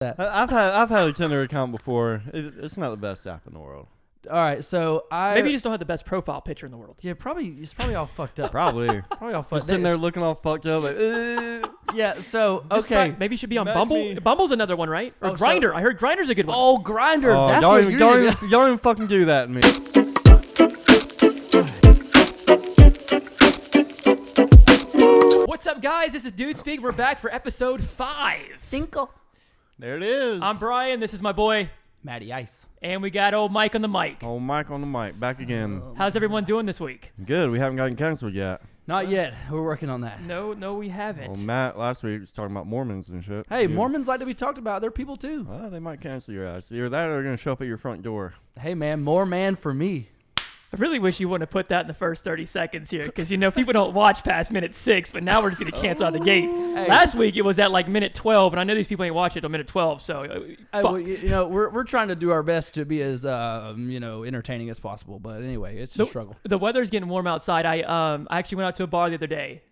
I've had a Tinder account before. It's not the best app in the world. All right, so maybe you just don't have the best profile picture in the world. Yeah, it's probably all fucked up. Probably all fucked up. Sitting there looking all fucked up. Like, Yeah, so okay, maybe you should be on Bumble. Bumbles another one, right? Or Grindr. I heard Grindr's a good one. Oh, Grindr. Oh, That's don't what don't even fucking do that to me. What's up, guys? This is Dude Speak. We're back for episode 5. Cinco. There it is. I'm Bryan. This is my boy Matty Ice. And we got old Mike on the mic. Old Mike on the mic. Back again. How's everyone doing this week? Good. We haven't gotten canceled yet. Not yet. We're working on that. No, we haven't. Well, Matt last week was talking about Mormons and shit. Hey, Mormons like to be talked about. They're people too. Well, they might cancel your ass. Either that or they're going to show up at your front door. Hey, man, more man for me. I really wish you wouldn't have put that in the first 30 seconds here because, people don't watch past minute 6, but now we're just going to cancel out the gate. Hey. Last week it was at like minute 12, and I know these people ain't watch it till minute 12, so well, we're trying to do our best to be as, entertaining as possible, but anyway, it's a struggle. The weather's getting warm outside. I actually went out to a bar the other day.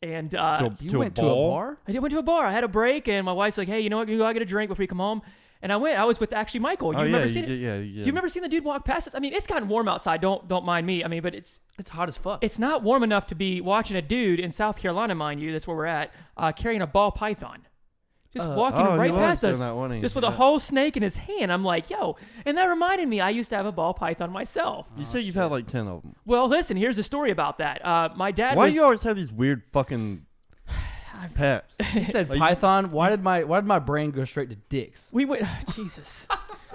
And you went to a bar? I went to a bar. I had a break, and my wife's like, hey, you know what? You go out get a drink before you come home. And I went. I was with actually Michael. You remember seeing it? Yeah, you did. Do you remember seeing the dude walk past us? I mean, it's gotten warm outside. Don't mind me. I mean, but it's hot as fuck. It's not warm enough to be watching a dude in South Carolina, mind you. That's where we're at, carrying a ball python, just walking right past us, just with a whole snake in his hand. I'm like, yo. And that reminded me, I used to have a ball python myself. You say you've had like 10 of them. Well, listen. Here's the story about that. My dad. Why do you always have these weird fucking pets? He said python. Why did my brain go straight to dicks? We went. Jesus.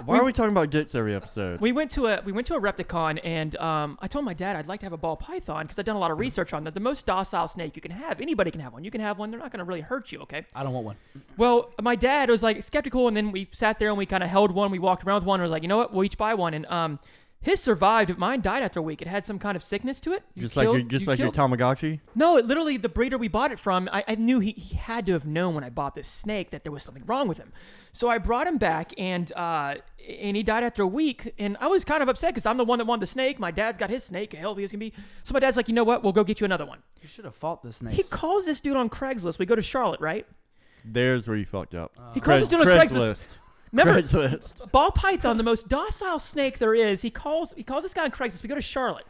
Why are we talking about dicks every episode? We went to a Repticon, and I told my dad I'd like to have a ball python because I've done a lot of research on that. The most docile snake you can have. Anybody can have one. You can have one. They're not going to really hurt you. Okay. I don't want one. Well, my dad was like skeptical, and then we sat there and we kind of held one. We walked around with one. And was like, you know what? We'll each buy one. And his survived. Mine died after a week. It had some kind of sickness to it. Just like your Tamagotchi? No, it literally, the breeder we bought it from, I knew he had to have known when I bought this snake that there was something wrong with him. So I brought him back, and he died after a week. And I was kind of upset because I'm the one that wanted the snake. My dad's got his snake, healthy as can be. So my dad's like, you know what? We'll go get you another one. You should have fought the snake. He calls this dude on Craigslist. We go to Charlotte, right? There's where you fucked up. He calls this dude on Craigslist. Remember, Craigslist. Ball python, the most docile snake there is. He calls this guy on Craigslist. We go to Charlotte.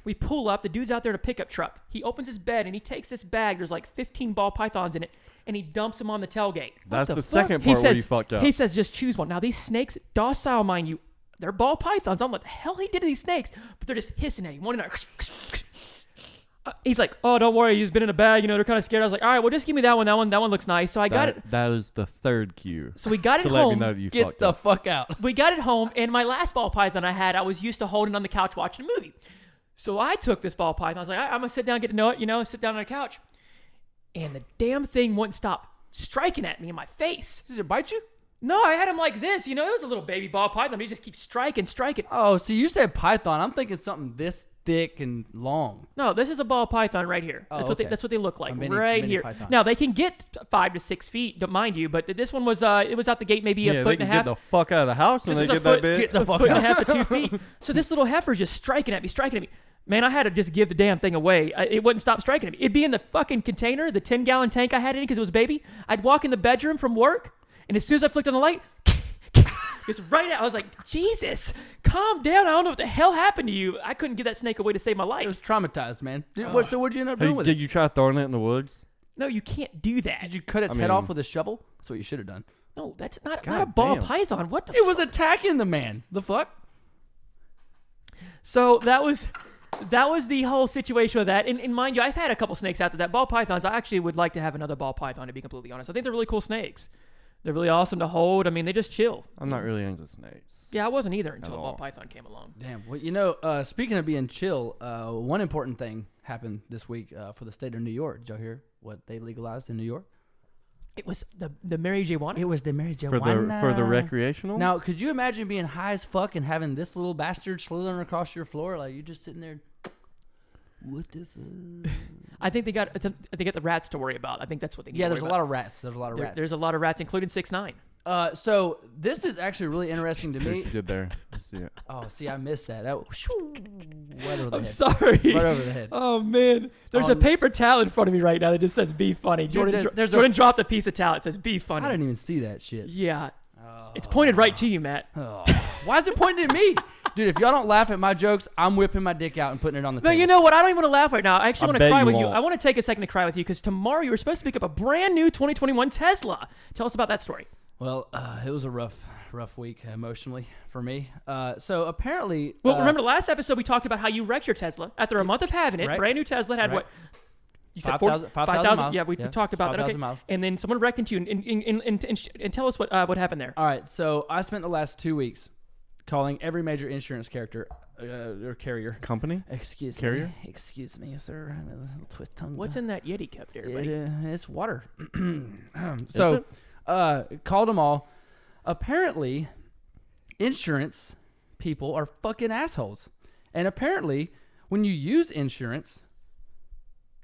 We pull up. The dude's out there in a pickup truck. He opens his bed and he takes this bag. There's like 15 ball pythons in it, and he dumps them on the tailgate. That's the second part where you fucked up. He says, just choose one. Now these snakes, docile, mind you, they're ball pythons. I don't know what the hell he did to these snakes, but they're just hissing at him. One in there. He's like, oh, don't worry. He's been in a bag. They're kind of scared. I was like, all right, well, just give me that one. That one looks nice. So I got it. That is the third cue. So we got it to home. Let me know that you Get the fuck out. We got it home, and my last ball python I had, I was used to holding on the couch watching a movie. So I took this ball python. I was like, I'm going to sit down, get to know it, sit down on the couch. And the damn thing wouldn't stop striking at me in my face. Did it bite you? No, I had him like this. It was a little baby ball python. He just keeps striking. Oh, so you said python. I'm thinking something this thick and long. No, this is a ball python right here. Oh, that's what they look like mini here. Python. Now, they can get 5 to 6 feet, don't mind you, but this one was it was out the gate maybe a foot and a half. Get the fuck out of the house when they get that big. Get the fuck foot out. and a half to 2 feet. So this little heifer's just striking at me. Man, I had to just give the damn thing away. It wouldn't stop striking at me. It'd be in the fucking container, the 10-gallon tank I had in it because it was a baby. I'd walk in the bedroom from work, and as soon as I flicked on the light, just right out. I was like, Jesus, calm down. I don't know what the hell happened to you. I couldn't give that snake away to save my life. It was traumatized, man. So what'd you end up doing with it? Did you try throwing it in the woods? No, you can't do that. Did you cut its head off with a shovel? That's what you should have done. No, that's not a ball python. What the It was attacking the man. The fuck? So that was the whole situation with that. And mind you, I've had a couple snakes after that. Ball pythons, I actually would like to have another ball python, to be completely honest. I think they're really cool snakes. They're really awesome to hold. I mean, they just chill. I'm not really into snakes. Yeah, I wasn't either until a ball python came along. Damn. Well, speaking of being chill, one important thing happened this week for the state of New York. Did y'all hear what they legalized in New York? It was the Mary J. Juana? It was the Mary J. Juana. For the recreational? Now, could you imagine being high as fuck and having this little bastard slithering across your floor? Like, you're just sitting there. What the fuck? I think they got the rats to worry about. I think that's what they need. Yeah, to there's a lot of rats. There's a lot of rats. There's a lot of rats, including 6ix9ine. So this is actually really interesting to me. You did there. I see it. Oh, see, I missed that. Right over the I'm head. sorry. Right over the head. Oh man, there's a paper towel in front of me right now that just says "Be funny." Jordan, Jordan dropped a piece of towel. It says "Be funny." I didn't even see that shit. Yeah, it's pointed right to you, Matt. Oh. Why is it pointing at me? Dude, if y'all don't laugh at my jokes, I'm whipping my dick out and putting it on the No, table. you know what? I don't even want to laugh right now. I actually want to bet cry you with you. won't. I want to take a second to cry with you because tomorrow you were supposed to pick up a brand new 2021 Tesla. Tell us about that story. Well, it was a rough week emotionally for me. So apparently... Well, remember the last episode we talked about how you wrecked your Tesla after a month of having it. Right. Brand new Tesla. It had Right. what? You said 5,000 miles. Yeah, we talked about that. 5,000 Okay. miles. And then someone wrecked into you. And tell us what happened there. All right, so I spent the last 2 weeks calling every major insurance character or carrier. Company? Excuse Carrier? me. Excuse me, sir. I'm a little twist tongue. What's in that Yeti cup there, buddy? It's water. So, called them all. Apparently, insurance people are fucking assholes. And apparently, when you use insurance,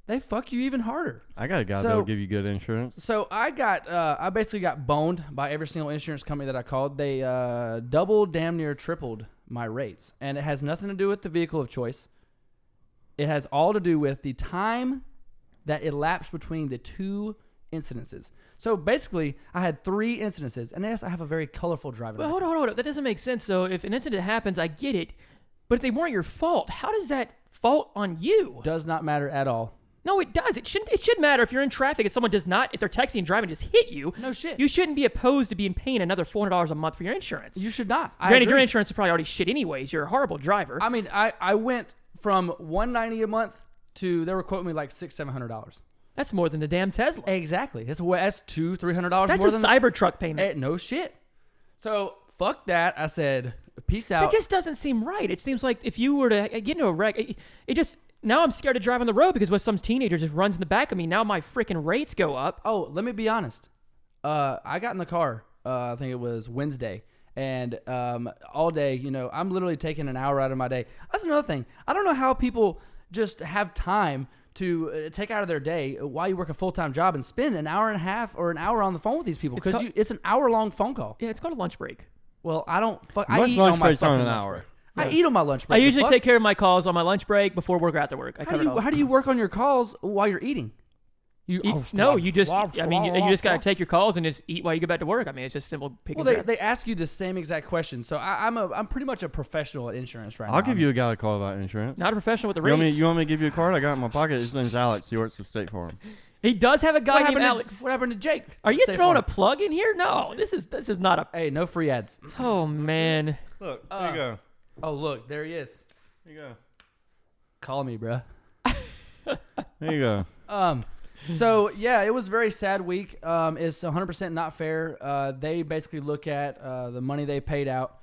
they fuck you even harder. I got a guy So- that'll give you good insurance. So I basically got boned by every single insurance company that I called. They doubled, damn near tripled my rates. And it has nothing to do with the vehicle of choice. It has all to do with the time that elapsed between the two incidences. So basically, I had 3 incidences. And yes, I have a very colorful driving But record. hold on. That doesn't make sense. So if an incident happens, I get it. But if they weren't your fault, how does that fault on you? Does not matter at all. No, it does. It should matter if you're in traffic and someone does not, if they're texting and driving, just hit you. No shit. You shouldn't be opposed to being paying another $400 a month for your insurance. You should not. I Granted, your agree. insurance is probably already shit anyways. You're a horrible driver. I mean, I went from $190 a month to they were quoting me like $600-700. That's more than the damn Tesla. Exactly. That's $200-300 That's more a than Cybertruck payment. No shit. So fuck that. I said peace out. That just doesn't seem right. It seems like if you were to get into a wreck, it just now I'm scared to drive on the road because with some teenager just runs in the back of me. Now my freaking rates go up. Oh, let me be honest. I got in the car. I think it was Wednesday, and all day, I'm literally taking an hour out of my day. That's another thing. I don't know how people just have time to take out of their day while you work a full-time job and spend an hour and a half or an hour on the phone with these people because it's an hour-long phone call. Yeah, it's called a lunch break. Well, I don't. I Lunch eat on my break's on fucking an lunch hour. break. I eat on my lunch break. I usually take care of my calls on my lunch break, before work, or after work. I cover it all. How do you work on your calls while you're eating? You just gotta take your calls and just eat while you get back to work. I mean, it's just simple pick Well, and grab. they ask you the same exact question. So I'm pretty much a professional at insurance right now. I'll give you a guy to call about insurance. Not a professional with the You rates. want me to give you a card? I got it in my pocket. His name's Alex. He works at State Farm. He does have a guy named happened Alex. What happened to Jake? Are you State throwing Farm? a plug in here? No, this is not a. Hey, no free ads. Oh man. Look, there you go. Oh, look, there he is. There you go. Call me, bruh. There you go. So yeah, it was a very sad week. It's 100% not fair. They basically look at the money they paid out.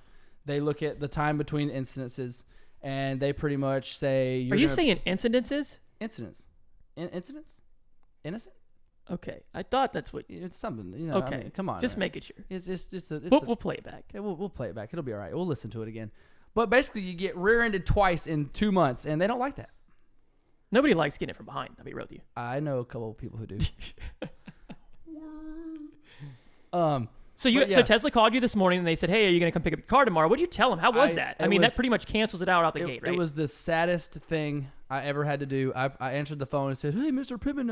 They look at the time between incidences, and they pretty much say, Are you saying incidences? incidents? Incidents? Innocent? Okay, I thought that's what. It's something. Okay, I mean, come on. just man. making sure. It's just a. We'll play it back. Okay, we'll play it back. It'll be all right. We'll listen to it again. But basically, you get rear-ended twice in 2 months, and they don't like that. Nobody likes getting it from behind. I'll be real with you. I know a couple of people who do. So But yeah. so Tesla called you this morning and they said, "Hey, are you going to come pick up your car tomorrow?" What did you tell them? How was that? I mean, that pretty much cancels it out the gate, right? It was the saddest thing I ever had to do. I answered the phone and said, "Hey, Mr. Pittman,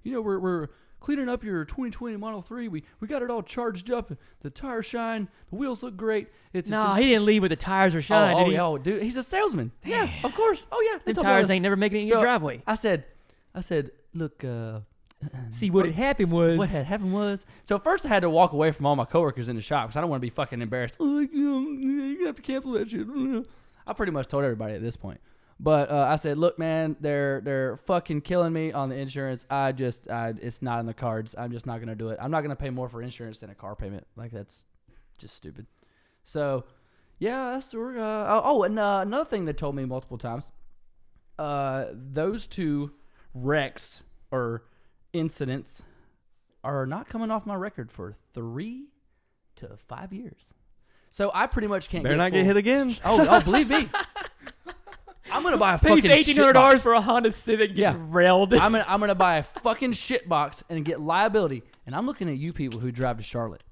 we're cleaning up your 2020 Model 3. We got it all charged up. The tires shine. The wheels look great." He didn't leave with the tires were shine, did he? Oh, dude, he's a salesman. Yeah, of course. Oh yeah, The tires ain't never making it in your driveway. I said, look. See, what had happened was... What had happened was... So first I had to walk away from all my coworkers in the shop because I don't want to be fucking embarrassed. Oh, you're going to have to cancel that shit. I pretty much told everybody at this point. But I said, look, man, they're fucking killing me on the insurance. It's not in the cards. I'm just not going to do it. I'm not going to pay more for insurance than a car payment. Like, that's just stupid. So, yeah, that's... and another thing they told me multiple times, those 2 wrecks or... incidents are not coming off my record for 3 to 5 years. So I pretty much can't Better not get hit again. Oh, believe me. I'm going to buy a fucking Pays shit $1,800 box. for a Honda Civic gets Yeah. railed. I'm going to buy a fucking shit box and get liability. And I'm looking at you people who drive to Charlotte.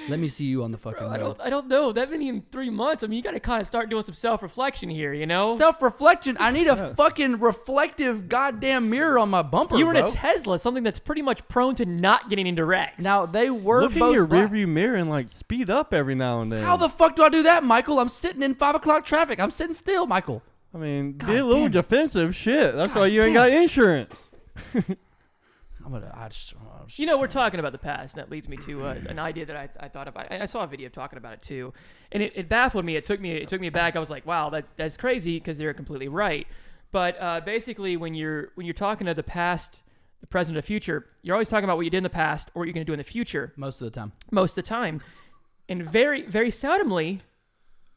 Let me see you on the fucking road. I don't know. That many in 3 months. I mean, you got to kind of start doing some self-reflection here, you know? Self-reflection. I need a fucking reflective goddamn mirror on my bumper, You were in bro. a Tesla, something that's pretty much prone to not getting into wrecks. Now, they were Look in both your black. rearview mirror and like speed up every now and then. How the fuck do I do that, Michael? I'm sitting in 5 o'clock traffic. I'm sitting still, Michael. I mean, God be a little damn it. defensive. Shit. That's God why you ain't got insurance. You know, we're talking about the past, and that leads me to an idea that I thought of. I saw a video talking about it too, and it baffled me. It took me back. I was like, wow, that's crazy because they're completely right. But basically, when you're talking to the past, the present, or the future, you're always talking about what you did in the past or what you're going to do in the future. Most of the time. Most of the time, and very very seldomly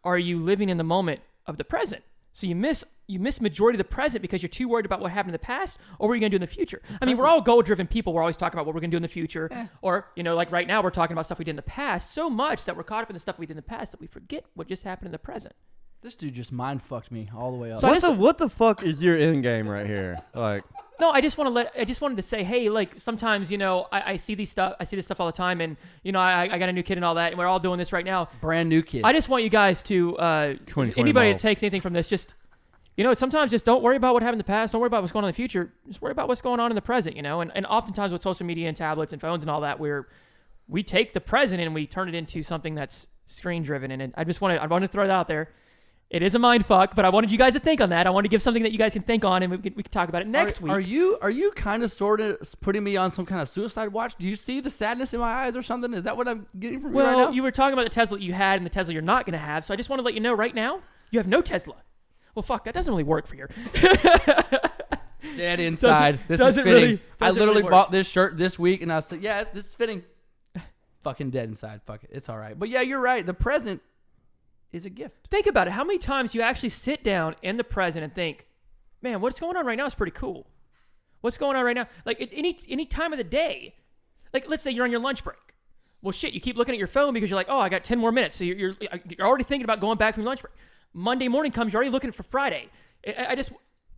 are you living in the moment of the present. So you miss majority of the present because you're too worried about what happened in the past or what you're going to do in the future. I mean, we're all goal-driven people. We're always talking about what we're going to do in the future. Or, you know, like right now we're talking about stuff we did in the past so much that we're caught up in the stuff we did in the past that we forget what just happened in the present. This dude just mind fucked me all the way up. So What the fuck is your end game right here? Like, No, I just wanted to say, hey, like sometimes, you know, I see this stuff all the time, and you know, I got a new kid and all that, and we're all doing this right now. Brand new kid. I just want you guys to, 2020 anybody model. that takes anything from this, just, you know, sometimes just don't worry about what happened in the past. Don't worry about what's going on in the future. Just worry about what's going on in the present, you know. And oftentimes with social media and tablets and phones and all that, we take the present and we turn it into something that's screen driven. And I want to throw that out there. It is a mind fuck, but I wanted you guys to think on that. I want to give something that you guys can think on, and we can talk about it next week. Are you kind of sort of putting me on some kind of suicide watch? Do you see the sadness in my eyes or something? Is that what I'm getting from you right now? Well, you were talking about the Tesla that you had and the Tesla you're not going to have, so I just want to let you know right now, you have no Tesla. Well, fuck, that doesn't really work for you. Dead inside. This is doesn't fitting. really- I doesn't literally really work. bought this shirt this week, and I said, yeah, this is fitting. Fucking dead inside. Fuck it. It's all right. But yeah, you're right. The present is a gift. Think about it. How many times you actually sit down in the present and think, man, what's going on right now is pretty cool. What's going on right now? Like at any time of the day. Like let's say you're on your lunch break. Well, shit, you keep looking at your phone because you're like, oh, I got 10 more minutes. So you're already thinking about going back from your lunch break. Monday morning comes, you're already looking for Friday.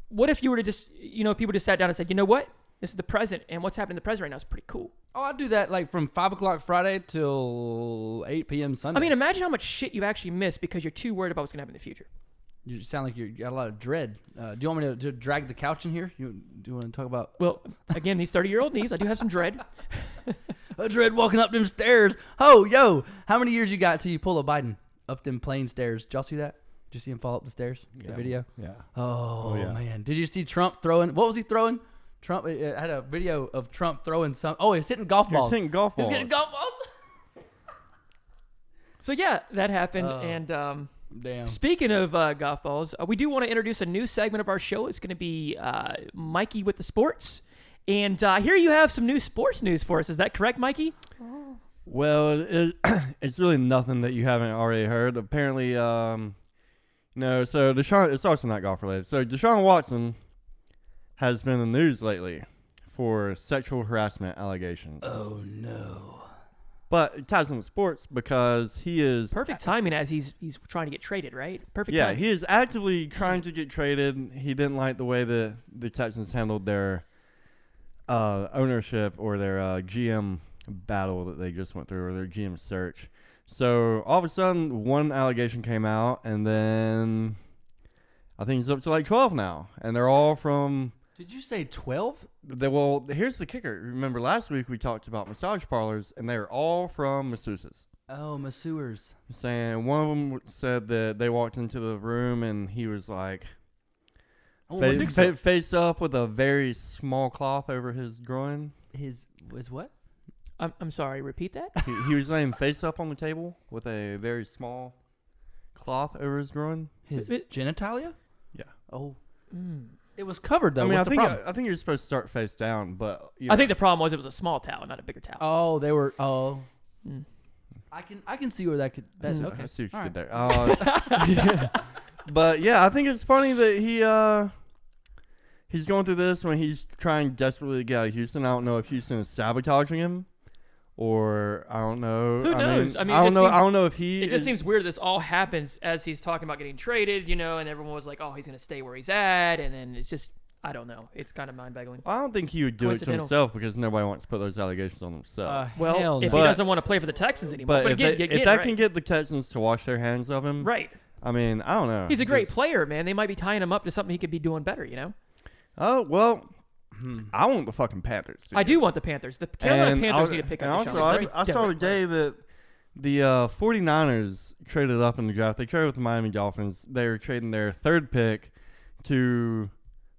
What if you were to just, you know, people just sat down and said, you know what? This is the present, and what's happening in the present right now is pretty cool. Oh, I do that like from 5 o'clock Friday till 8 p.m. Sunday. I mean, imagine how much shit you actually miss because you're too worried about what's going to happen in the future. You sound like you got a lot of dread. Do you want me to drag the couch in here? Do you want to talk about? Well, again, these 30-year-old knees, I do have some dread. A dread walking up them stairs. Oh, yo, how many years you got till you pull a Biden up them plain stairs? Did y'all see that? Did you see him fall up the stairs? The Yeah. video? Yeah. Oh, yeah. man. Did you see Trump throwing? What was he throwing? Trump had a video of Trump throwing some. Oh, he's hitting golf balls. He's hitting golf He was balls. getting golf balls. So, yeah, that happened. Oh. And Damn. speaking of golf balls, we do want to introduce a new segment of our show. It's going to be Mikey with the Sports. And here you have some new sports news for us. Is that correct, Mikey? Well, it's really nothing that you haven't already heard. Apparently, no. So it's also not golf related. So Deshaun Watson has been in the news lately for sexual harassment allegations. Oh, no. But it ties in with sports because he is Perfect timing as he's trying to get traded, right? Perfect Yeah, timing. he is actively trying to get traded. He didn't like the way the Texans handled their ownership or their GM battle that they just went through, or their GM search. So all of a sudden, one allegation came out, and then I think it's up to like 12 now, and they're all from. Did you say 12? Well, here's the kicker. Remember last week we talked about massage parlors, and they're all from masseuses. Oh, masseurs. Saying one of them said that they walked into the room and he was like face up with a very small cloth over his groin. His what? I'm sorry, repeat that? He was laying face up on the table with a very small cloth over his groin. His genitalia? Yeah. Oh. Mm. It was covered though. I mean, What's the problem? I think you're supposed to start face down, but I think the problem was it was a small towel, not a bigger towel. Oh, they were. Oh. Mm. I can see where that could. That's okay. I see what you All did right. there. Yeah. But yeah, I think it's funny that he's going through this when he's trying desperately to get out of Houston. I don't know if Houston is sabotaging him, or I don't know. Who knows? I mean, I don't it know. seems- I don't know if he. It just seems weird this all happens as he's talking about getting traded, you know, and everyone was like, oh, he's going to stay where he's at. And then it's just, I don't know. It's kind of mind-boggling. I don't think he would do it to Coincidental. himself because nobody wants to put those allegations on themselves. Well, hell if no. he doesn't want to play for the Texans anymore, but again, if that right. can get the Texans to wash their hands of him, right. I mean, I don't know. He's a great Just- player, man. They might be tying him up to something he could be doing better. You know. Oh well, I want the fucking Panthers. I do want the Panthers. The Carolina Panthers need to pick and up. also, Deshaun. I saw today that the 49ers traded up in the draft. They traded with the Miami Dolphins. They were trading their third pick to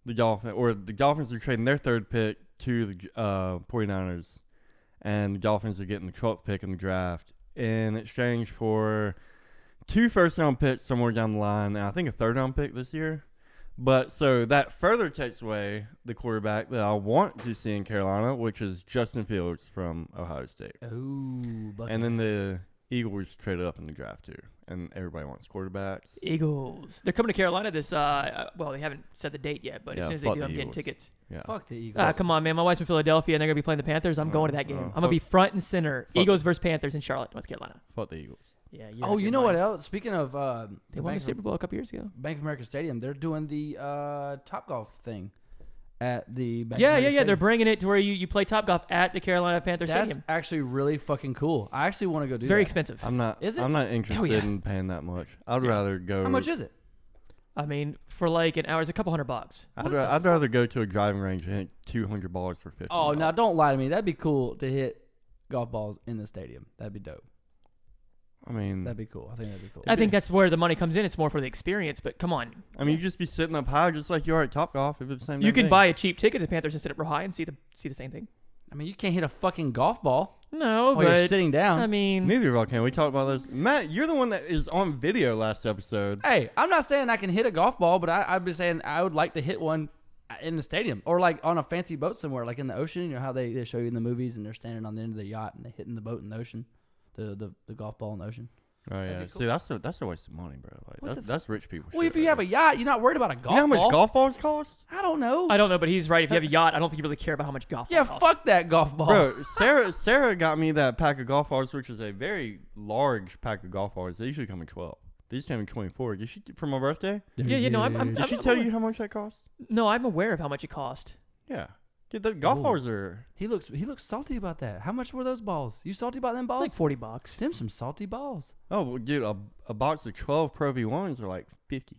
the Dolphins, or the Dolphins are trading their third pick to the 49ers, and the Dolphins are getting the 12th pick in the draft in exchange for 2 first-round picks somewhere down the line, and I think a third-round pick this year. But so that further takes away the quarterback that I want to see in Carolina, which is Justin Fields from Ohio State. Ooh, And then the Eagles traded up in the draft too, and everybody wants quarterbacks. Eagles. They're coming to Carolina this. Well, they haven't set the date yet, but as Yeah, soon as they fuck do, the I'm getting Eagles. tickets. Yeah. fuck the Eagles. Come on, man. My wife's from Philadelphia, and they're gonna be playing the Panthers. I'm going to that game. I'm gonna be front and center. Eagles versus Panthers in Charlotte, North Carolina. Fuck the Eagles. Yeah. Oh, you know what else? Speaking of They won the Super Bowl a couple years ago. Bank of America Stadium, they're doing the Topgolf thing at the Bank of Yeah. America They're Stadium. bringing it to where you play Topgolf at the Carolina Panthers That's Stadium. actually really fucking cool. I actually want to go do Very that. expensive. I'm not. Is it? I'm not interested yeah. in paying that much. I'd rather go. How much is it? I mean, for like an hour, it's a couple $100. I'd rather go to a driving range and hit $200 for 50. Oh, now don't lie to me. That'd be cool to hit golf balls in the stadium. That'd be dope. I mean, That'd be cool. I think that'd be cool. I think that's where the money comes in. It's more for the experience, but come on. you just be sitting up high, just like you are at Topgolf. If it's the same. You damn can thing. buy a cheap ticket to the Panthers and sit up real high and see the same thing. I mean, you can't hit a fucking golf ball No, while you're but sitting down. I mean, Neither of y'all can. We talked about this. Matt, you're the one that is on video last episode. Hey, I'm not saying I can hit a golf ball, but I'd be saying I would like to hit one in the stadium or like on a fancy boat somewhere, like in the ocean. You know how they show you in the movies and they're standing on the end of the yacht and they're hitting the boat in the ocean, the golf ball in the ocean. Oh yeah. be cool. See, that's a waste of money, bro. Like that's rich people. Well, shit if you right have a yacht, you're not worried about a golf there. You know how ball. much golf balls cost? I don't know. I don't know, but he's right. If you have a yacht, I don't think you really care about how much golf. Yeah, ball costs. fuck that golf ball. Bro, Sarah got me that pack of golf balls, which is a very large pack of golf balls. They usually come in 12. These came in 24. Did she for my birthday? Yeah. No, I'm Did she tell you how much that cost? No, I'm aware of how much it cost. Yeah. Dude, the golf Ooh. balls are. He looks salty about that. How much were those balls? You salty about them balls? Like $40. Them some salty balls. Oh, well, dude, a box of 12 Pro V1s are like 50.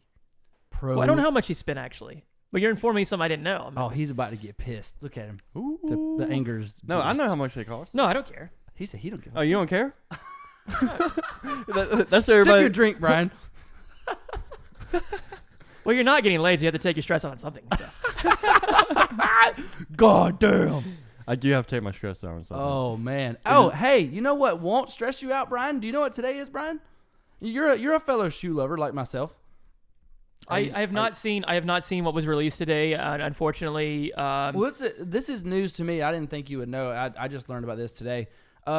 Pro. Well, I don't know how much he spent actually, but you're informing me something I didn't know. Oh, he's about to get pissed. Look at him. Ooh. The anger's. No, I just- know how much they cost. No, I don't care. He said he don't give a Oh, you don't care? That's Sip everybody. your drink, Brian. Well, you're not getting laid, so you have to take your stress on something. So. God damn. I do have to take my stress down on something. Oh man. Oh, hey, you know what won't stress you out, Brian? Do you know what today is, Brian? You're a fellow shoe lover like myself. I have not seen what was released today. Unfortunately, Well, this is news to me. I didn't think you would know. I just learned about this today.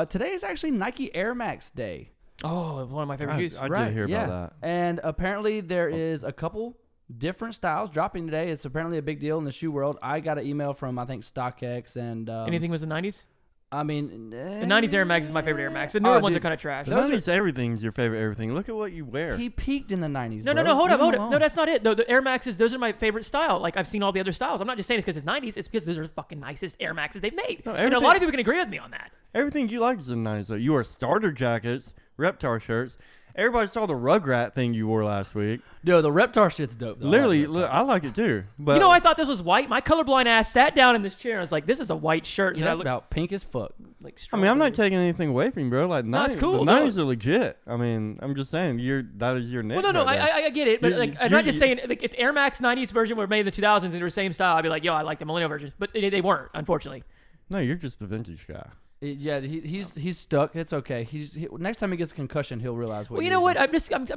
Today is actually Nike Air Max Day. oh, one of my favorite shoes. I did hear about that. And apparently there is a couple different styles dropping today. It's apparently a big deal in the shoe world. I got an email from I think StockX and Anything was the 90s? I mean, The 90s Air Max is my favorite Air Max. The newer ones dude. are kind of trash. The 90s everything's your favorite everything. Look at what you wear. he peaked in the 90s. No, bro. hold Leave up. him alone. No, that's not it. The Air Maxes, those are my favorite style. Like, I've seen all the other styles. I'm not just saying it's because it's 90s. It's because those are the fucking nicest Air Maxes they've made. No, and a everything- lot of people can agree with me on that. Everything you like is in the 90s, though. You wear starter jackets, Reptar shirts. Everybody saw the Rugrat thing you wore last week. Yo, the Reptar shit's dope. Though. Literally, I like Reptar. I like it too. But You know, I thought this was white. My colorblind ass sat down in this chair and was like, this is a white shirt. Yeah, And I that's looked about pink as fuck. like I mean, I'm not strawberry. taking anything away from you, bro. Like, No, it's 90s, cool, the no. 90s are legit. I mean, I'm just saying, that is your niche. Well, no, right there. I get it, but You- like, I'm you- not just saying like, if the Air Max 90s version were made in the 2000s and they were the same style, I'd be like, yo, I like the millennial versions, but they weren't, unfortunately. No, you're just the vintage guy. Yeah, he's stuck. It's okay. Next time he gets a concussion, he'll realize what. Well, you know what? I'm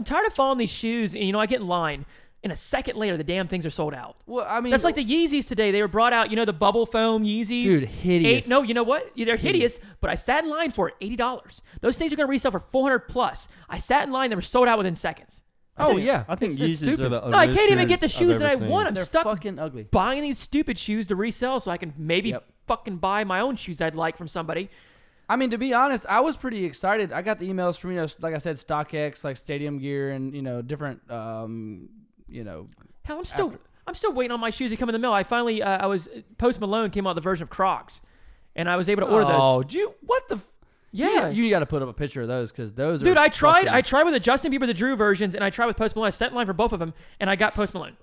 tired of following these shoes, and I get in line, and a second later, the damn things are sold out. Well, I mean, That's like the Yeezys today. They were brought out, the bubble foam Yeezys. dude, hideous. No, you know what? They're hideous, but I sat in line for it, $80. Those things are going to resell for $400 plus. I sat in line, they were sold out within seconds. Oh yeah, I think it's Yeezys stupid. are the No, I can't even get the ugliest shoes I've that I ever seen. want. I'm They're stuck fucking ugly. buying these stupid shoes to resell so I can maybe Yep. fucking buy my own shoes I'd like from somebody. I mean, to be honest, I was pretty excited. I got the emails from like I said, StockX, like Stadium Gear, and different Hell, I'm still waiting on my shoes to come in the mail. I finally, Post Malone came out with the version of Crocs, and I was able to order those. Oh, what the? Yeah. You got to put up a picture of those because those are. Dude, I tried with the Justin Bieber, the Drew versions, and I tried with Post Malone. I sent in line for both of them, and I got Post Malone.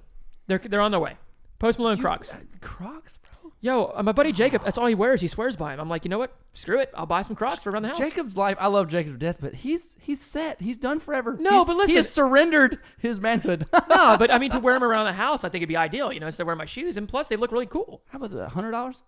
They're on their way. Post Malone Crocs. Crocs, bro. Yo, my buddy Jacob, that's all he wears. He swears by him. I'm like, you know what? Screw it. I'll buy some Crocs for around the house. Jacob's life. I love Jacob to death, but he's set. He's done forever. No, but listen. He has surrendered his manhood. No, but I mean, to wear them around the house, I think it'd be ideal, instead of wearing my shoes. And plus, they look really cool. How about $100?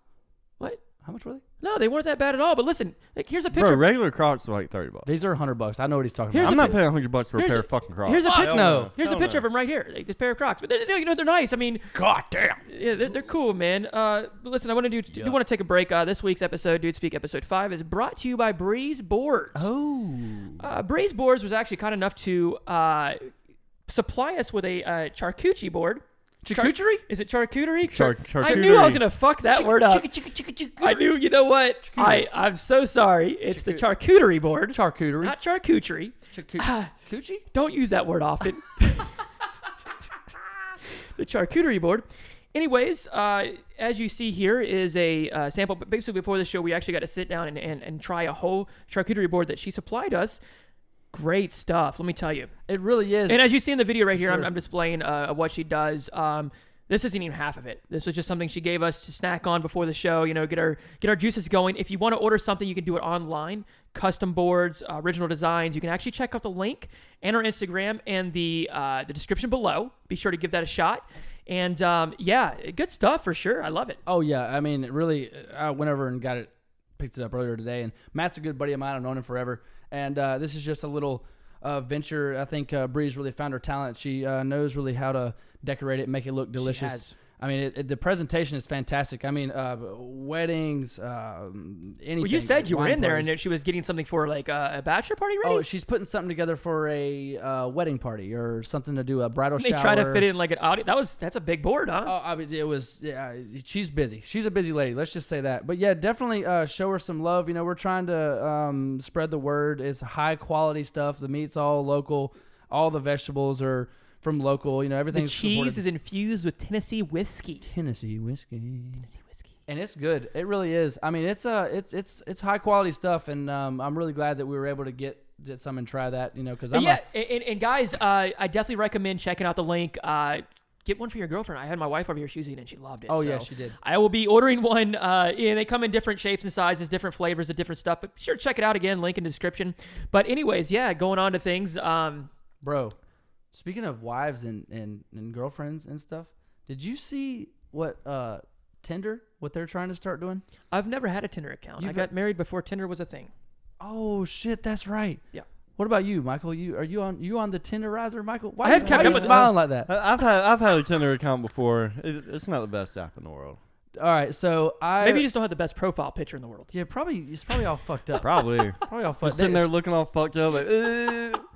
What? How much were they? No, they weren't that bad at all. But listen, here's a picture. Bro, regular Crocs are like $30. These are $100. I know what he's talking Here's about. I'm not paying $100 for a pair of fucking Crocs. Here's a picture. No. Here's a picture of them right here. Like, this pair of Crocs. But they're nice. I mean, God damn. yeah, they're cool, man. But listen, I want to do want to take a break. This week's episode, Dude Speak episode 5, is brought to you by Breeze Boards. Oh. Breeze Boards was actually kind enough to supply us with a charcuterie board. Charcuterie? Is it charcuterie? Charcuterie. I knew I was gonna fuck that word up. I knew. You know what? I'm so sorry. It's the charcuterie board. Charcuterie. Not charcuterie. Coochie? Don't use that word often. The charcuterie board. Anyways, as you see here is a sample. But basically, before the show, we actually got to sit down and try a whole charcuterie board that she supplied us. Great stuff, let me tell you. It really is. And as you see in the video right here, Sure. I'm displaying what she does. This isn't even half of it. This was just something she gave us to snack on before the show. Get our juices going. If you want to order something, you can do it online. Custom boards, original designs. You can actually check out the link and our Instagram and the description below. Be sure to give that a shot. And yeah, good stuff for sure. I love it. Oh yeah, I mean, it really. I went over and picked it up earlier today. And Matt's a good buddy of mine. I've known him forever. And this is just a little venture. I think Bree's really found her talent. She knows really how to decorate it and make it look delicious. She has. I mean, the presentation is fantastic. I mean, weddings, anything. Well, you said you were wine in there parties. and she was getting something for like a bachelor party ready? Oh, she's putting something together for a wedding party or something to do a bridal They shower. try to fit it in like an audience. That's a big board, huh? Oh, I mean, it was. Yeah, she's busy. She's a busy lady. Let's just say that. But yeah, definitely show her some love. We're trying to spread the word. It's high quality stuff. The meat's all local. All the vegetables are from local. The Everything's cheese supported. is infused with Tennessee whiskey. Tennessee whiskey, and it's good. It really is. I mean, it's high quality stuff, and I'm really glad that we were able to get some and try that. Because and guys, I definitely recommend checking out the link. Get one for your girlfriend. I had my wife over here. She was eating it and she loved it. Oh, so yeah, she did. I will be ordering one. They come in different shapes and sizes, different flavors of different stuff. But be sure to check it out again. Link in the description. But anyways, yeah, going on to things. Bro, speaking of wives and girlfriends and stuff, did you see what Tinder, what they're trying to start doing? I've never had a Tinder account. I got married before Tinder was a thing. Oh shit, that's right. Yeah. What about you, Michael? Are you on the Tinderizer, Michael? Why I have why kept are up you with smiling like that? I've had a Tinder account before. It's not the best app in the world. All right, so Maybe you just don't have the best profile picture in the world. yeah, it's probably all fucked up. Probably. Probably all Just fucked. sitting there looking all fucked up like,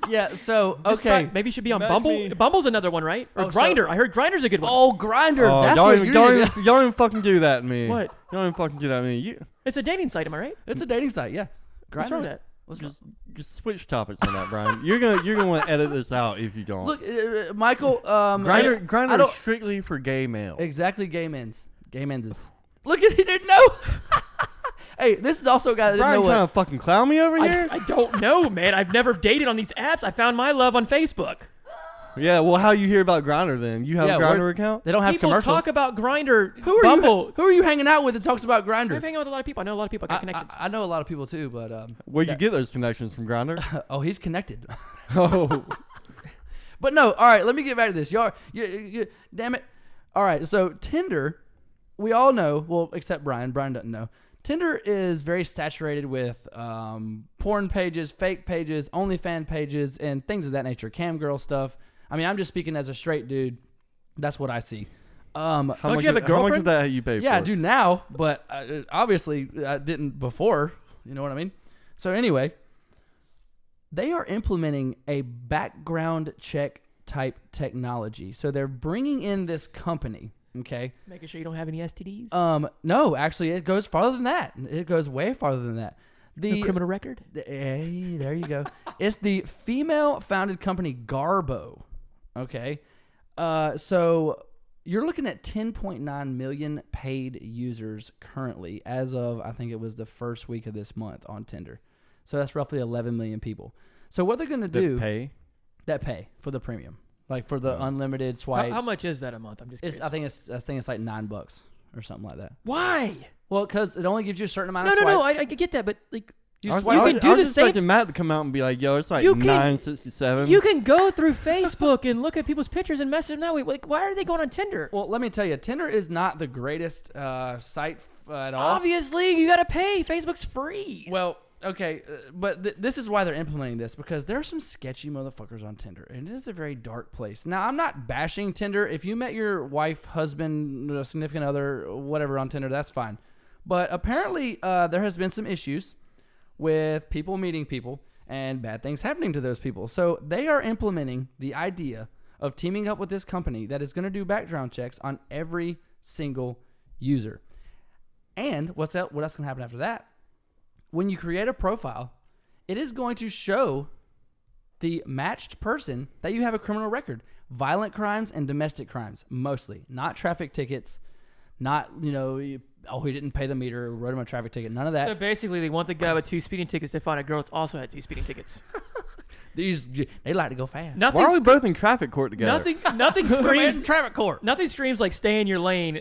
Yeah, so Just okay. maybe you should be on Match Bumble. me. Bumble's another one, right? Or Oh, so- Grindr. I heard Grindr's a good one. Oh, Grinder. oh, That's don't what even, you're don't, doing. even, don't even fucking do that to me. What? Don't even fucking do that to me. You It's a dating site, am I right? It's a dating site, yeah. What's wrong Grindr's- with that? just switch topics on that, Brian. You're gonna want to edit this out if you don't. Look, Michael. Grindr I is don't- strictly for gay males. Exactly, gay men's. Gay men's is. Look at he didn't know. Hey, this is also a guy that didn't Brian know trying what. to fucking clown me over here? I don't know, man. I've never dated on these apps. I found my love on Facebook. Yeah, well, how you hear about Grindr then? You have Yeah, a we're- Grindr account? They don't have People commercials. talk about Grindr, who are Bumble. Who are you hanging out with that talks about I Grindr? hang out with a lot of people. I know a lot of people. I got connections. I know a lot of people too, but Where'd yeah. you get those connections from Grindr? Oh, he's connected. Oh, But no, all right, let me get back to this. You damn it. All right, so Tinder, we all know, well, except Brian. Brian doesn't know. Tinder is very saturated with porn pages, fake pages, OnlyFans pages, and things of that nature. Cam girl stuff. I mean, I'm just speaking as a straight dude. That's what I see. how Don't much you have a How much girlfriend? of that you pay for? Yeah, I do now, but obviously I didn't before. You know what I mean? So anyway, they are implementing a background check type technology. So they're bringing in this company, okay? Making sure you don't have any STDs. No, actually, it goes farther than that. It goes way farther than that. A criminal record. Hey, there you go. It's the female-founded company Garbo. Okay, so you're looking at 10.9 million paid users currently as of, I think it was the first week of this month on Tinder. So that's roughly 11 million people. So what they're going to do... That pay for the premium. Like for the unlimited swipes. How much is that a month? I'm just curious. I think it's like $9 or something like that. Why? Well, because it only gives you a certain amount of swipes. No, I get that, but like... You I was swipe. expecting Matt to come out and be like, "Yo, it's like $9.67." You can go through Facebook and look at people's pictures and message them that way. Like, why are they going on Tinder? Well, let me tell you, Tinder is not the greatest site at all. Obviously, you got to pay. Facebook's free. Well, okay, but this is why they're implementing this, because there are some sketchy motherfuckers on Tinder, and it is a very dark place. Now, I'm not bashing Tinder. If you met your wife, husband, significant other, whatever on Tinder, that's fine. But apparently, there has been some issues with people meeting people and bad things happening to those people. So they are implementing the idea of teaming up with this company that is going to do background checks on every single user. And what else going to happen after that? When you create a profile, it is going to show the matched person that you have a criminal record. Violent crimes and domestic crimes, mostly. Not traffic tickets, not, he didn't pay the meter, wrote him a traffic ticket, none of that. So basically, they want the guy with 2 speeding tickets to find a girl that's also had 2 speeding tickets. They like to go fast. Why are we both in traffic court together? Nothing screams traffic court. Nothing screams like stay in your lane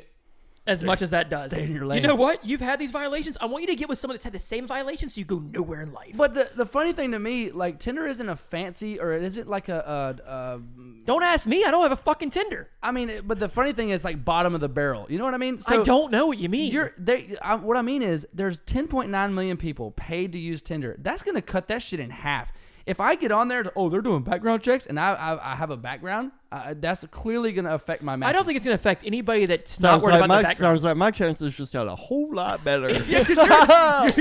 as much as that does. Stay in your lane. You know what? You've had these violations. I want you to get with someone that's had the same violations so you go nowhere in life. But the funny thing to me, like, Tinder isn't a fancy, or it isn't like a don't ask me. I don't have a fucking Tinder. I mean, but the funny thing is, like, bottom of the barrel. You know what I mean? So I don't know what you mean. What I mean is, there's 10.9 million people paid to use Tinder. That's going to cut that shit in half. If I get on there, they're doing background checks, and I have a background, that's clearly going to affect my matches. I don't think it's going to affect anybody that's not worried about the background. Sounds like my chances just got a whole lot better.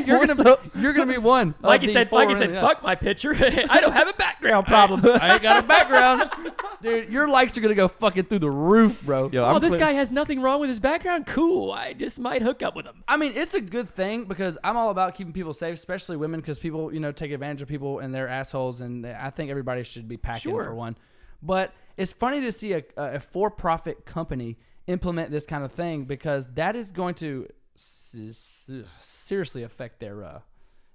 you're gonna be one. Like you said, fuck my picture. I don't have a background problem. I ain't got a background. Dude, your likes are going to go fucking through the roof, bro. Yo, this guy has nothing wrong with his background? Cool. I just might hook up with him. I mean, it's a good thing because I'm all about keeping people safe, especially women, because people, take advantage of people and they're assholes, and I think everybody should be packing for one. But it's funny to see a for-profit company implement this kind of thing, because that is going to seriously affect their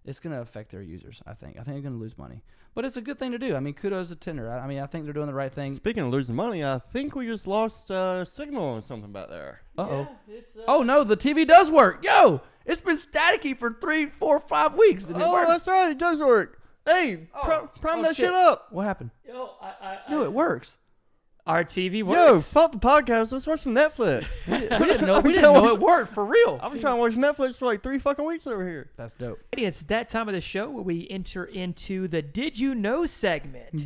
it's going to affect their users, I think. I think they're going to lose money. But it's a good thing to do. I mean, kudos to Tinder. I mean, I think they're doing the right thing. Speaking of losing money, I think we just lost signal or something back there. Uh-oh. Yeah, oh, no, the TV does work. Yo, it's been staticky for 3, 4, 5 weeks. That's right. It does work. Hey, prime that shit up. What happened? Yo, it works. Our TV works. Yo, fuck the podcast. Let's watch some Netflix. we didn't know it worked, for real. I've been trying to watch Netflix for like 3 fucking weeks over here. That's dope. It's that time of the show where we enter into the Did You Know segment.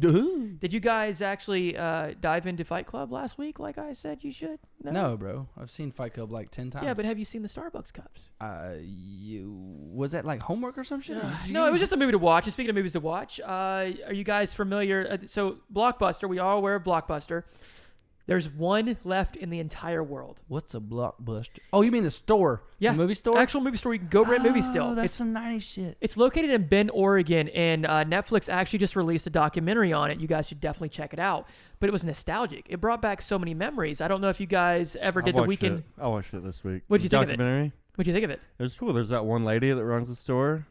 Did you guys actually dive into Fight Club last week like I said you should? No, bro. I've seen Fight Club like 10 times. Yeah, but have you seen the Starbucks cups? Was that like homework or some shit? No, it was just a movie to watch. And speaking of movies to watch, are you guys familiar? So Blockbuster, we all aware of Blockbuster. There's one left in the entire world. What's a Blockbuster? Oh, you mean the store? Yeah. The movie store? Actual movie store. You can go rent movies still. That's some 90s shit. It's located in Bend, Oregon, and Netflix actually just released a documentary on it. You guys should definitely check it out. But it was nostalgic. It brought back so many memories. I don't know if you guys ever did the weekend. I watched it this week. What'd you think of it? Documentary. What'd you think of it? It was cool. There's that one lady that runs the store.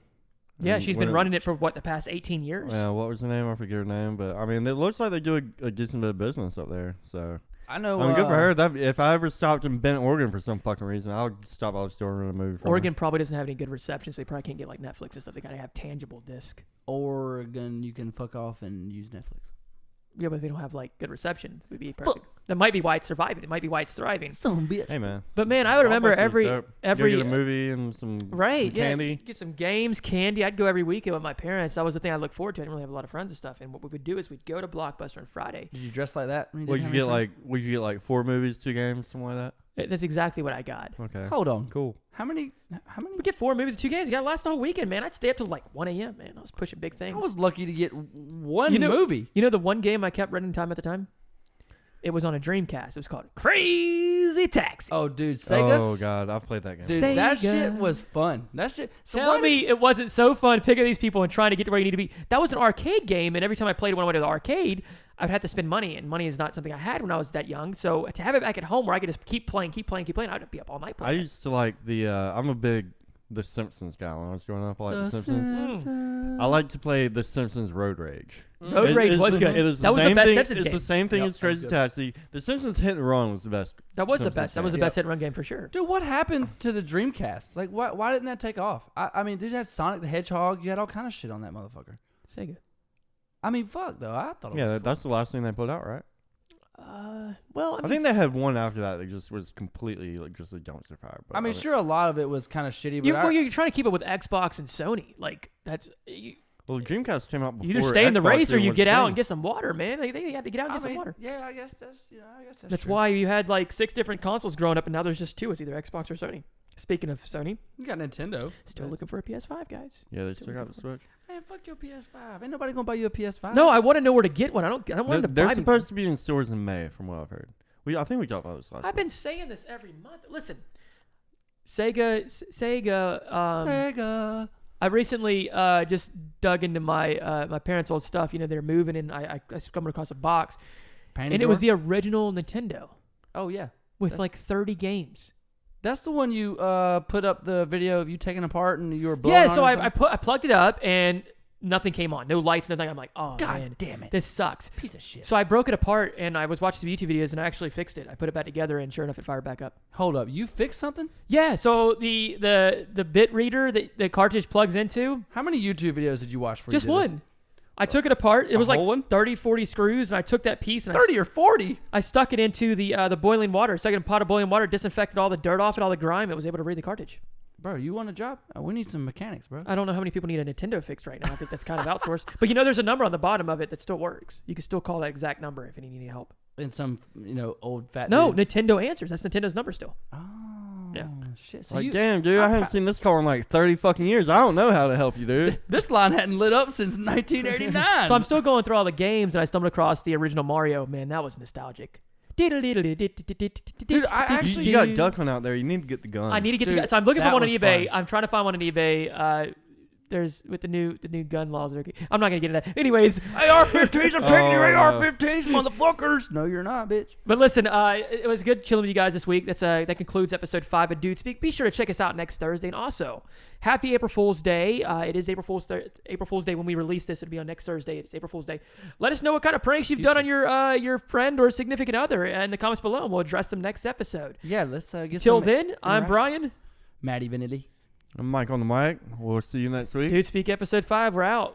Yeah, she's been running it for, the past 18 years? Yeah, what was her name? I forget her name. But, I mean, it looks like they do a decent bit of business up there, so... I know. I mean, good for her. If I ever stopped in Bend, Oregon for some fucking reason, I'll stop by the store and rent a movie from Oregon her. probably doesn't have any good reception, so they probably can't get like Netflix and stuff. They gotta have tangible disc. Oregon, you can fuck off and use Netflix. Yeah, but they don't have like good reception. It would be perfect. That might be why it's surviving. It might be why it's thriving. Some bitch. Hey man. But man, I would remember every Go get a movie and some candy. Get some games, candy. I'd go every weekend with my parents. That was the thing I looked forward to. I didn't really have a lot of friends and stuff. And what we would do is we'd go to Blockbuster on Friday. Did you dress like that? Would you get like 4 movies, 2 games, something like that? That's exactly what I got. Okay. Hold on. Cool. How many? We get 4 movies and 2 games. You got to last the whole weekend, man. I'd stay up till like 1 a.m., man. I was pushing big things. I was lucky to get one movie. You know the one game I kept running time at the time? It was on a Dreamcast. It was called Crazy Taxi. Oh, dude. Sega? Oh, God. I've played that game. Dude, Sega. that shit was fun. That shit. So Tell me it wasn't so fun picking these people and trying to get to where you need to be. That was an arcade game, and every time I played when I went to the arcade, I'd have to spend money, and money is not something I had when I was that young. So to have it back at home where I could just keep playing, I'd be up all night I playing. used to like I'm a big The Simpsons guy when I was growing up. I like The Simpsons. I like to play The Simpsons Road Rage. Road Rage was good. It is That was the same best thing. Simpsons It's game. the same thing Yep, as Crazy that was Taxi. The Simpsons Hit and Run was the best. That was the Simpsons best. That was the game. best hit and run game for sure. Dude, what happened to the Dreamcast? Like, why didn't that take off? I mean, dude, you had Sonic the Hedgehog. You had all kind of shit on that motherfucker. Sega. I mean, fuck, though. I thought it was Yeah, cool. that's the last thing they put out, right? Well, I think they had one after that that just was completely like just a dumpster fire. But I mean, sure, a lot of it was kind of shitty, but you're trying to keep up with Xbox and Sony. Like that's Well, Dreamcast came out before. you either stay in the Xbox race or even you was get a out thing. and get some water, man. They had to get out and get some water. Yeah, I guess that's That's true. why you had like 6 different consoles growing up, and now there's just 2. It's either Xbox or Sony. Speaking of Sony, You got Nintendo. still looking for a PS5, guys. Yeah, they still got the Switch. Man, fuck your PS5. Ain't nobody gonna buy you a PS5. No, I want to know where to get one. I don't want to They're buy. supposed to be in stores in May, from what I've heard. I think we talked about this last. I've been saying this every month. Listen, Sega. Sega. I recently just dug into my my parents' old stuff. You know, they're moving, and I stumbled across a box, and it was the original Nintendo Oh yeah, with like 30 games. that's the one you put up the video of you taking apart and you were blowing Yeah, on so it or I plugged it up and nothing came on, no lights, nothing. I'm like, oh God man, damn it. this sucks. piece of shit. So I broke it apart and I was watching some YouTube videos and I actually fixed it. I put it back together and sure enough, it fired back up. Hold up, you fixed something? Yeah, so the bit reader that the cartridge plugs into, How many YouTube videos did you watch for? just you did this? one. I took it apart. It was like whole one? 30, 40 screws, and I took that piece and 30 or 40? I stuck it into the boiling water. Stuck it in a pot of boiling water, disinfected all the dirt off and all the grime. It was able to read the cartridge. Bro, you want a job? We need some mechanics, bro. I don't know how many people need a Nintendo fixed right now. I think that's kind of outsourced. But you know, there's a number on the bottom of it that still works. You can still call that exact number if you need any help. In some, old fat No, dude. Nintendo answers. That's Nintendo's number still. Oh, Yeah. shit. So Like, you, damn, dude, I haven't seen this car in like 30 fucking years. I don't know how to help you, dude. this line hadn't lit up since 1989. So I'm still going through all the games, and I stumbled across the original Mario. Man, that was nostalgic. Dude, I actually- You got Duck Hunt out there. You need to get the gun. I need to get Dude, the. So I'm looking for that one on was eBay. fun. I'm trying to find one on eBay. There's with the new gun laws. I'm not gonna get into that. Anyways, AR-15s, I'm taking your no. AR-15s, motherfuckers. No, you're not, bitch. but listen, it was good chilling with you guys this week. That concludes episode 5 of Dude Speak. Be sure to check us out next Thursday, and also happy April Fool's Day. It is April Fool's Day when we release this. It'll be on next Thursday. It's April Fool's Day. Let us know what kind of pranks you've done on your friend or significant other in the comments below, and we'll address them next episode. Yeah, let's get Till some then, I'm interaction. Bryan. Maddie Vanilli. I'm Mike on the mic. We'll see you next week. Dude Speak episode 5. We're out.